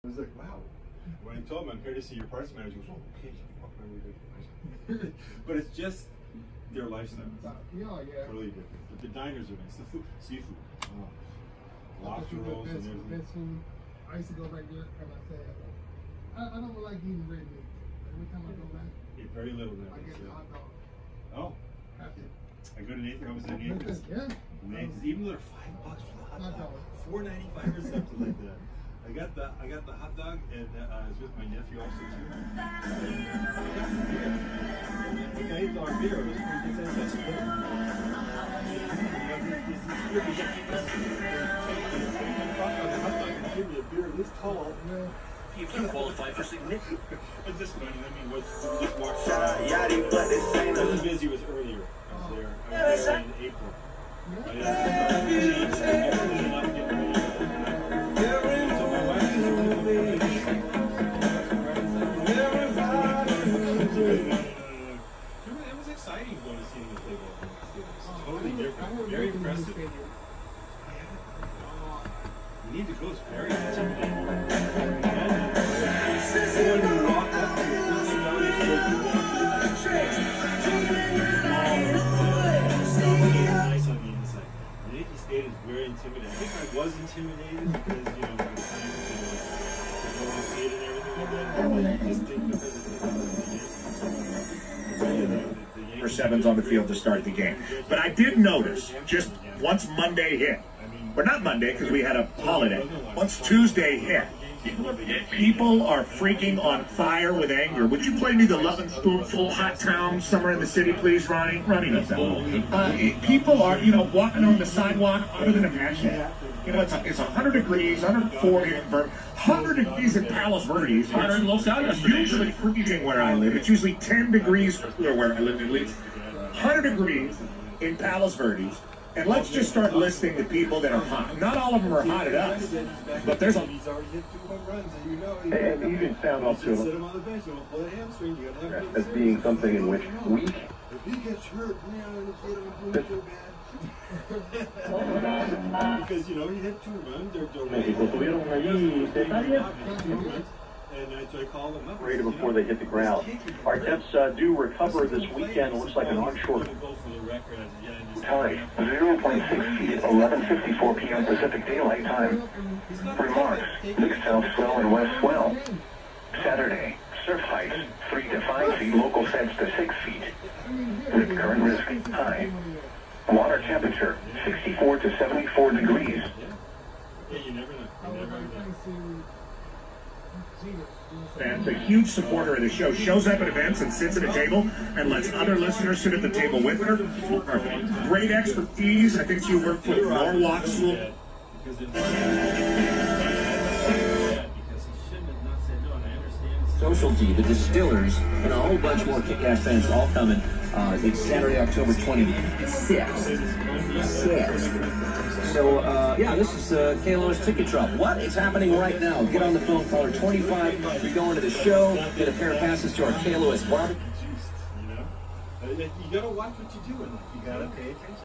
I was like, wow. When I told him I'm here to see your parts manager, he goes, oh, okay, fuck my way. But it's just their lifestyle. Yeah. Totally different. But the diners are nice. The food, seafood. Oh. Lobster rolls and everything. I used to go back there and I said, I don't like eating red meat. Every time I go back, very little now. I get a hot dog. Oh. I go to Nathan. I was in Nathan's. Yeah. Nathan's, even though they're $5 for the hot dog, $4.95 or something like that. I got the hot dog, and I was with my nephew also too. I got $8 beer. It was pretty good. That's good. Give me a beer this tall. You can qualify for significant. It's just funny. I mean, we just watched. I wasn't busy. It was earlier. I was there in April. It was exciting going to see him play ball. Totally different. Very impressive. You need to go. It's very intimidating. When you walk up to your nice on the inside. Yankee State is very intimidating. I think I was intimidated because, you know, by the time the Golden State and everything like that, I just think because it's for sevens on the field to start the game. But I did notice, just once Monday hit, but not Monday because we had a holiday, once Tuesday hit, people are freaking on fire with anger. Would you play me the Love and Spoonful Hot Town Summer in the City, please, Ronnie? Ronnie knows that. People are, you know, walking on the sidewalk other than a match. You know, it's 100 degrees, 140 in Vermont, 100 degrees in Palos Verdes. 100 in Los Alamos. Usually freezing where I live. It's usually 10 degrees cooler where I live, at least. 100 degrees in Palos Verdes. And let's just start listing the people that are hot. Not all of them are hot at us, but there's a... And you can sound off to him as being something in which we... If he gets hurt, man, it's so bad. Because, you know, he hit 2 runs. And I called him up. Right before they hit the ground. Our Jets do recover this weekend. It looks like an onshore time. 0.6 feet, 11:54 p.m. Pacific Daylight Time. Remarks: 6 south swell and west swell. Saturday, surf height 3 to 5 feet, local feds to 6 feet. With current risk high. Water temperature 64 to 74 degrees. Yeah, you never know. Fans, a huge supporter of the show, shows up at events and sits at a table and lets other listeners sit at the table with her. Great expertise. I think she worked with Norwalk School. Socialty, the Distillers, and a whole bunch more Kick-Ass fans all coming. It's Saturday, October 26th. So, yeah, this is KLOS Ticket Drop. What is happening right now? Get on the phone, caller 25. You're going to the show. Get a pair of passes to our KLOS bar. You know, you gotta watch what you do in life. You gotta pay attention.